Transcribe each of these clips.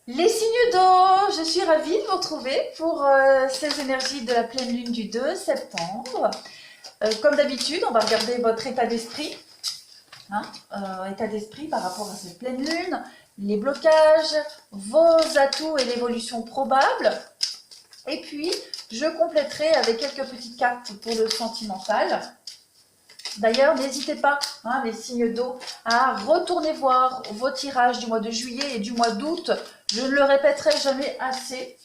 Les signes d'eau, je suis ravie de vous retrouver pour ces énergies de la pleine lune du 2 septembre. Comme d'habitude, on va regarder votre état d'esprit, état d'esprit par rapport à cette pleine lune, les blocages, vos atouts et l'évolution probable. Et puis, je compléterai avec quelques petites cartes pour le sentimental. D'ailleurs, n'hésitez pas, les signes d'eau, à retourner voir vos tirages du mois de juillet et du mois d'août. Je ne le répéterai jamais assez.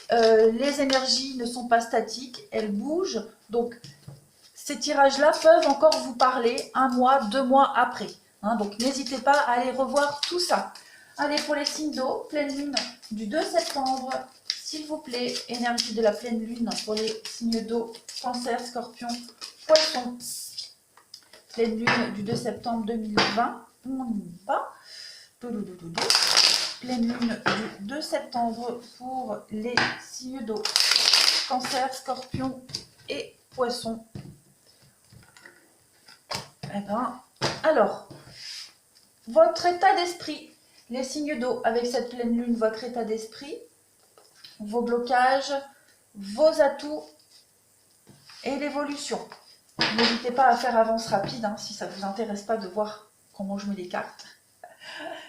Les énergies ne sont pas statiques, elles bougent. Donc, ces tirages-là peuvent encore vous parler 1 mois, 2 mois après. Donc, n'hésitez pas à aller revoir tout ça. Allez, pour les signes d'eau, pleine lune du 2 septembre, s'il vous plaît, énergie de la pleine lune pour les signes d'eau, Cancer, Scorpion, Poisson. Pleine lune du 2 septembre 2020, on y va. Pleine lune du 2 septembre pour les signes d'eau, Cancer, Scorpion et Poisson. Alors, votre état d'esprit, les signes d'eau avec cette pleine lune, votre état d'esprit, vos blocages, vos atouts et l'évolution. N'hésitez pas à faire avance rapide si ça ne vous intéresse pas de voir comment je mets les cartes.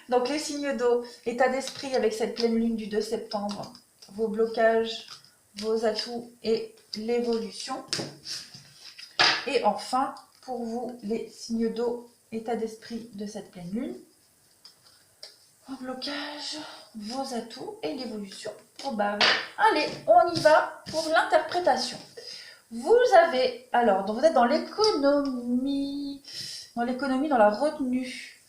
Donc les signes d'eau, état d'esprit avec cette pleine lune du 2 septembre, vos blocages, vos atouts et l'évolution. Et enfin, pour vous, les signes d'eau, état d'esprit de cette pleine lune, vos blocages, vos atouts et l'évolution probable. Allez, on y va pour l'interprétation. Vous avez, alors, vous êtes dans l'économie, dans la retenue.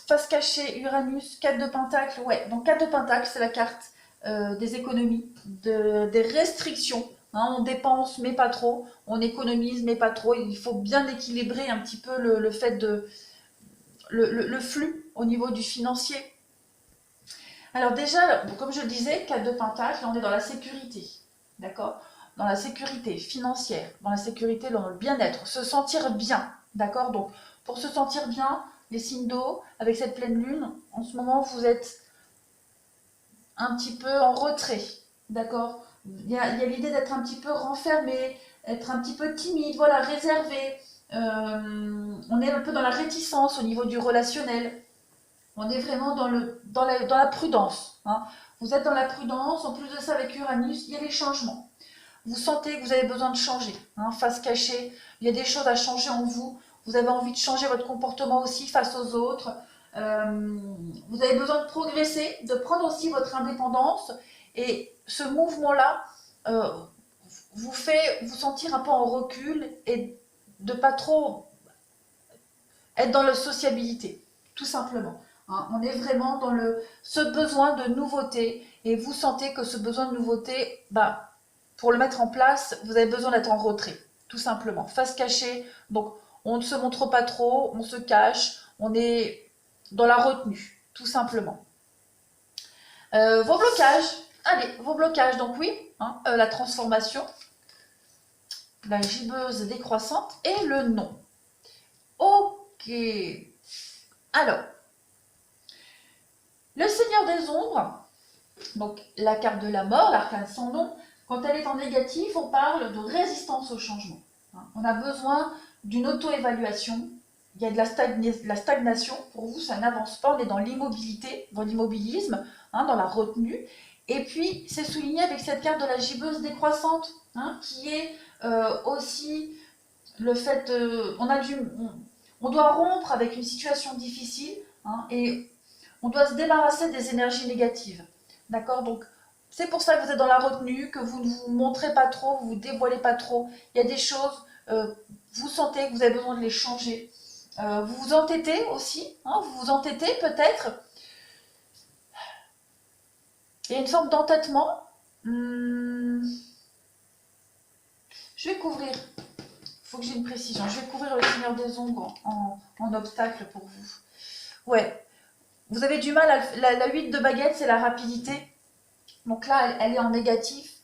Face cachée, Uranus, 4 de Pentacle, ouais, donc 4 de Pentacle, c'est la carte des économies, des restrictions. On dépense, mais pas trop, on économise, mais pas trop. Il faut bien équilibrer un petit peu le fait de le flux au niveau du financier. Alors déjà, comme je le disais, 4 de Pentacle, on est dans la sécurité, d'accord ? Dans la sécurité financière, dans la sécurité, dans le bien-être, se sentir bien, d'accord? Donc, pour se sentir bien, les signes d'eau, avec cette pleine lune, en ce moment, vous êtes un petit peu en retrait, d'accord? Il y a l'idée d'être un petit peu renfermé, être un petit peu timide, voilà, réservé. On est un peu dans la réticence au niveau du relationnel. On est vraiment dans la prudence. Vous êtes dans la prudence, en plus de ça, avec Uranus, il y a les changements. Vous sentez que vous avez besoin de changer, face cachée, il y a des choses à changer en vous, vous avez envie de changer votre comportement aussi face aux autres, vous avez besoin de progresser, de prendre aussi votre indépendance, et ce mouvement-là vous fait vous sentir un peu en recul et de pas trop être dans la sociabilité, tout simplement. On est vraiment dans ce besoin de nouveauté, et vous sentez que ce besoin de nouveauté, pour le mettre en place, vous avez besoin d'être en retrait, tout simplement. Face cachée, donc on ne se montre pas trop, on se cache, on est dans la retenue, tout simplement. Vos blocages, allez, vos blocages, donc oui, la transformation, la gibbeuse décroissante et le non. Ok, alors, le Seigneur des Ombres, donc la carte de la mort, l'arcane sans nom, quand elle est en négatif, on parle de résistance au changement. On a besoin d'une auto-évaluation. Il y a de la stagnation. Pour vous, ça n'avance pas. On est dans l'immobilité, dans l'immobilisme, dans la retenue. Et puis, c'est souligné avec cette carte de la gibbeuse décroissante, qui est aussi le fait on doit rompre avec une situation difficile, et on doit se débarrasser des énergies négatives. D'accord? Donc, c'est pour ça que vous êtes dans la retenue, que vous ne vous montrez pas trop, vous ne vous dévoilez pas trop. Il y a des choses, vous sentez que vous avez besoin de les changer. Vous vous entêtez aussi, vous vous entêtez peut-être. Il y a une forme d'entêtement. Je vais couvrir, il faut que j'ai une précision, je vais couvrir le Seigneur des Ombres en obstacle pour vous. Ouais, vous avez du mal, la 8 de baguette, c'est la rapidité. Donc là, elle est en négatif.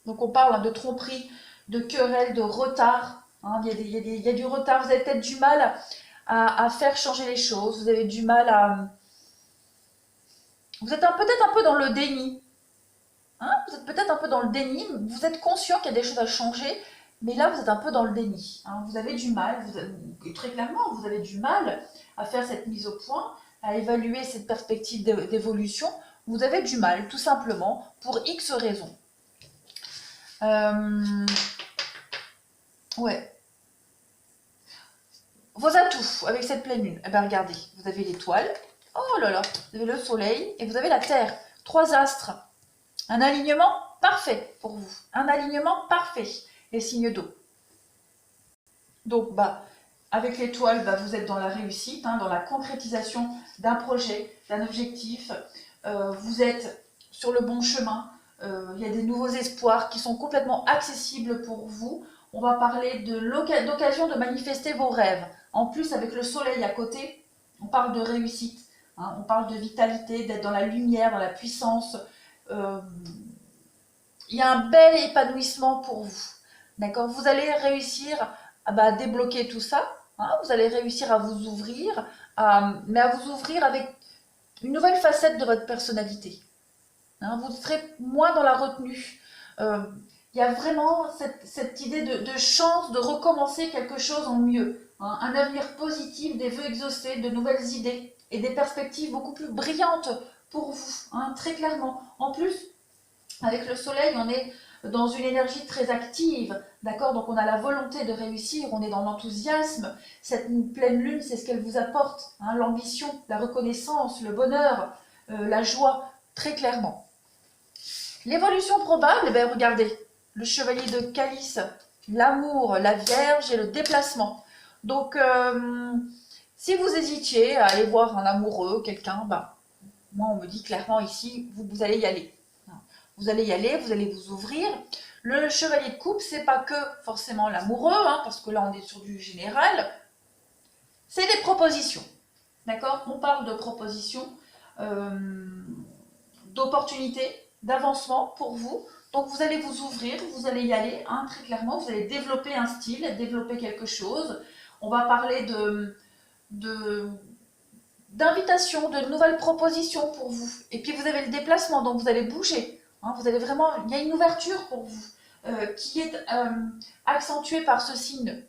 Donc on parle de tromperie, de querelle, de retard. Il y a du retard. Vous avez peut-être du mal à faire changer les choses. Vous avez du mal Vous êtes peut-être un peu dans le déni. Hein, vous êtes peut-être un peu dans le déni. Vous êtes conscient qu'il y a des choses à changer, mais là, vous êtes un peu dans le déni. Hein. Vous avez du mal, très clairement, vous avez du mal à faire cette mise au point, à évaluer cette perspective d'évolution. Vous avez du mal, tout simplement, pour X raisons. Ouais. Vos atouts avec cette pleine lune. Eh bien, regardez, vous avez l'étoile. Oh là là, vous avez le soleil et vous avez la terre. 3 astres. Un alignement parfait pour vous. Un alignement parfait. Les signes d'eau. Donc, avec l'étoile, vous êtes dans la réussite, hein, dans la concrétisation d'un projet, d'un objectif. Vous êtes sur le bon chemin. Il y a des nouveaux espoirs qui sont complètement accessibles pour vous. On va parler d'occasion de manifester vos rêves. En plus, avec le soleil à côté, on parle de réussite. Hein, on parle de vitalité, d'être dans la lumière, dans la puissance. Il y a un bel épanouissement pour vous. D'accord? Vous allez réussir à débloquer tout ça. Hein, vous allez réussir à vous ouvrir, mais à vous ouvrir avec une nouvelle facette de votre personnalité. Hein, vous serez moins dans la retenue. Il y a vraiment cette idée de chance de recommencer quelque chose en mieux. Hein, un avenir positif, des vœux exaucés, de nouvelles idées et des perspectives beaucoup plus brillantes pour vous, hein, très clairement. En plus, avec le soleil, on est dans une énergie très active, d'accord? Donc on a la volonté de réussir, on est dans l'enthousiasme. Cette pleine lune, c'est ce qu'elle vous apporte, hein, l'ambition, la reconnaissance, le bonheur, la joie, très clairement. L'évolution probable, regardez, le chevalier de calice, l'amour, la vierge et le déplacement. Donc, si vous hésitiez à aller voir un amoureux, quelqu'un, moi on me dit clairement ici, vous allez y aller. Vous allez y aller, vous allez vous ouvrir. Le chevalier de coupe, c'est pas que forcément l'amoureux, hein, parce que là on est sur du général. C'est des propositions, d'accord? On parle de propositions, d'opportunités, d'avancement pour vous. Donc vous allez vous ouvrir, vous allez y aller, hein, très clairement. Vous allez développer un style, développer quelque chose. On va parler d'invitation, de nouvelles propositions pour vous. Et puis vous avez le déplacement, donc vous allez bouger. Hein, vous allez vraiment, il y a une ouverture pour vous qui est accentuée par ce signe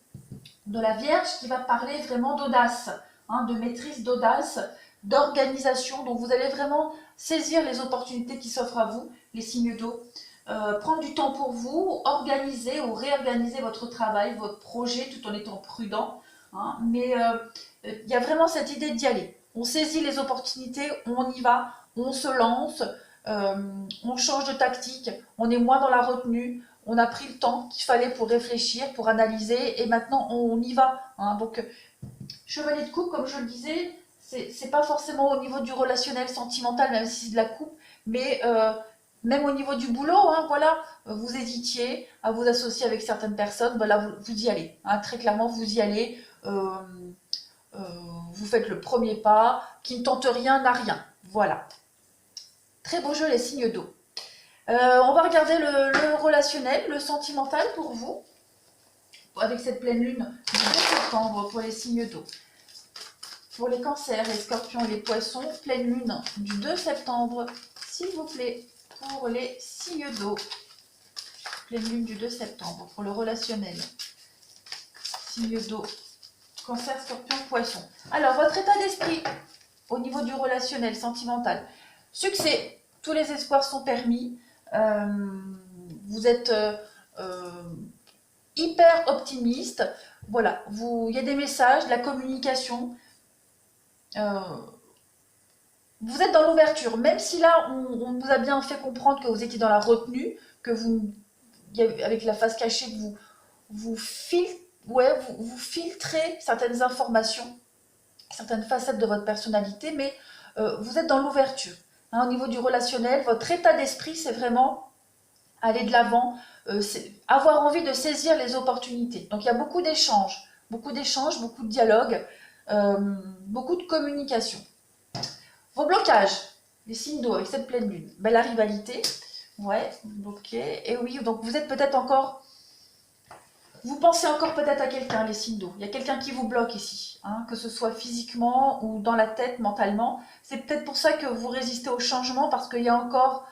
de la Vierge qui va parler vraiment d'audace, hein, de maîtrise, d'audace, d'organisation. Donc vous allez vraiment saisir les opportunités qui s'offrent à vous, les signes d'eau. Prendre du temps pour vous, organiser ou réorganiser votre travail, votre projet tout en étant prudent. Hein, mais il y a vraiment cette idée d'y aller. On saisit les opportunités, on y va, on se lance, on change de tactique, on est moins dans la retenue, on a pris le temps qu'il fallait pour réfléchir, pour analyser, et maintenant on y va. Hein. Donc, chevalier de coupe, comme je le disais, c'est pas forcément au niveau du relationnel sentimental, même si c'est de la coupe, mais même au niveau du boulot, hein, voilà, vous hésitiez à vous associer avec certaines personnes, voilà, vous y allez. Hein, très clairement, vous y allez. Vous faites le premier pas, qui ne tente rien n'a rien. Voilà. Très beau jeu, les signes d'eau. On va regarder le relationnel, le sentimental pour vous, avec cette pleine lune du 2 septembre pour les signes d'eau. Pour les cancers, les scorpions et les poissons, pleine lune du 2 septembre, s'il vous plaît, pour les signes d'eau. Pleine lune du 2 septembre pour le relationnel. Signes d'eau. Cancer, scorpion, poisson. Alors, votre état d'esprit au niveau du relationnel, sentimental. Succès, tous les espoirs sont permis. Vous êtes hyper optimiste. Voilà, il y a des messages, de la communication. Vous êtes dans l'ouverture, même si là, on vous a bien fait comprendre que vous étiez dans la retenue, que avec la face cachée, vous filtrez certaines informations, certaines facettes de votre personnalité, mais vous êtes dans l'ouverture. Hein, au niveau du relationnel, votre état d'esprit, c'est vraiment aller de l'avant, avoir envie de saisir les opportunités. Donc il y a beaucoup d'échanges, beaucoup de dialogues, beaucoup de communication. Vos blocages, les signes d'eau avec cette pleine lune, la rivalité, ouais, ok, et oui, donc vous êtes peut-être encore Vous pensez encore peut-être à quelqu'un, les signes d'eau. Il y a quelqu'un qui vous bloque ici, hein, que ce soit physiquement ou dans la tête, mentalement. C'est peut-être pour ça que vous résistez au changement, parce qu'il y a encore...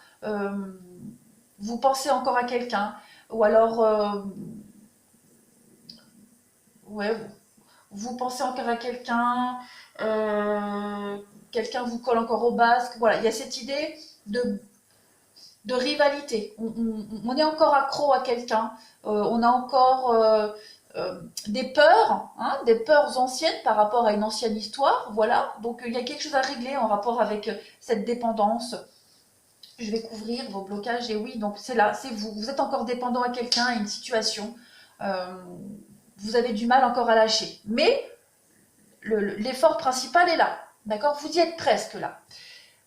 vous pensez encore à quelqu'un. Ou alors... ouais, vous pensez encore à quelqu'un. Quelqu'un vous colle encore au basque. Voilà, il y a cette idée de rivalité. On est encore accro à quelqu'un. On a encore des peurs, hein, des peurs anciennes par rapport à une ancienne histoire. Voilà, donc il y a quelque chose à régler en rapport avec cette dépendance. Je vais couvrir vos blocages et oui, donc c'est là, c'est vous. Vous êtes encore dépendant à quelqu'un, à une situation. Vous avez du mal encore à lâcher. Mais l'effort principal est là. D'accord? Vous y êtes presque là.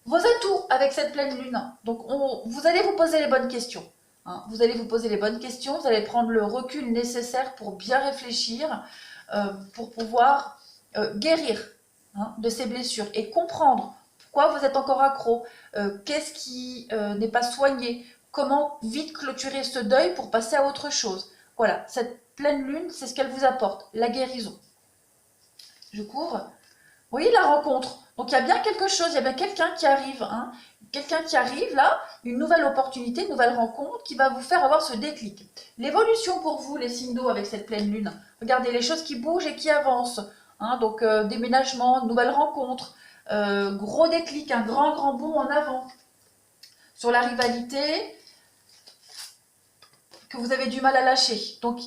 Vos atouts avec cette pleine lune. Donc, vous allez vous poser les bonnes questions. Hein. Vous allez vous poser les bonnes questions. Vous allez prendre le recul nécessaire pour bien réfléchir, pour pouvoir guérir, hein, de ces blessures et comprendre pourquoi vous êtes encore accro, qu'est-ce qui n'est pas soigné, comment vite clôturer ce deuil pour passer à autre chose. Voilà, cette pleine lune, c'est ce qu'elle vous apporte, la guérison. Je couvre. Oui, la rencontre. Donc il y a bien quelque chose, il y a bien quelqu'un qui arrive, hein, quelqu'un qui arrive là, une nouvelle opportunité, une nouvelle rencontre qui va vous faire avoir ce déclic. L'évolution pour vous, les signes d'eau avec cette pleine lune. Regardez les choses qui bougent et qui avancent. Hein, donc déménagement, nouvelle rencontre, gros déclic, un grand bond en avant. Sur la rivalité que vous avez du mal à lâcher. Donc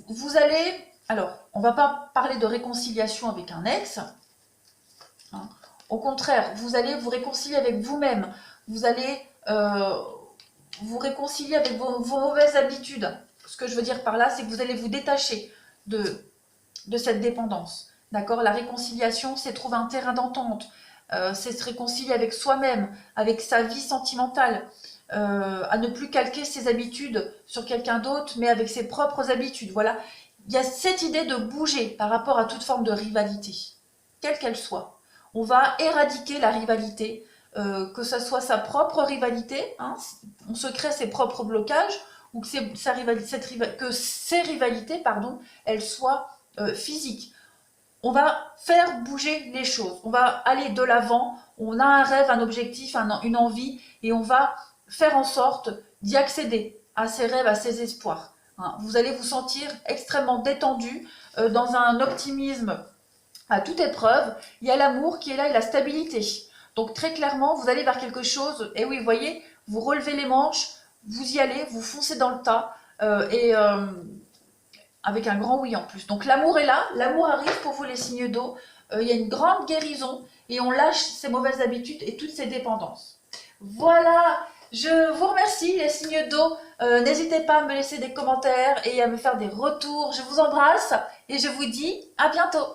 vous allez, alors on va pas parler de réconciliation avec un ex. Au contraire, vous allez vous réconcilier avec vous-même. Vous allez vous réconcilier avec vos mauvaises habitudes. Ce que je veux dire par là, c'est que vous allez vous détacher de cette dépendance. D'accord? La réconciliation, c'est trouver un terrain d'entente. C'est se réconcilier avec soi-même, avec sa vie sentimentale. À ne plus calquer ses habitudes sur quelqu'un d'autre, mais avec ses propres habitudes. Voilà. Il y a cette idée de bouger par rapport à toute forme de rivalité, quelle qu'elle soit. On va éradiquer la rivalité, que ce soit sa propre rivalité, hein, on se crée ses propres blocages, ou que ces rivalités, pardon, elles soient physiques. On va faire bouger les choses, on va aller de l'avant, on a un rêve, un objectif, une envie, et on va faire en sorte d'y accéder à ces rêves, à ces espoirs. Hein. Vous allez vous sentir extrêmement détendu, dans un optimisme à toute épreuve. Il y a l'amour qui est là et la stabilité. Donc très clairement, vous allez vers quelque chose, et oui, vous voyez, vous relevez les manches, vous y allez, vous foncez dans le tas, avec un grand oui en plus. Donc l'amour est là, l'amour arrive pour vous les signes d'eau, il y a une grande guérison, et on lâche ses mauvaises habitudes et toutes ses dépendances. Voilà, je vous remercie les signes d'eau, n'hésitez pas à me laisser des commentaires et à me faire des retours, je vous embrasse, et je vous dis à bientôt.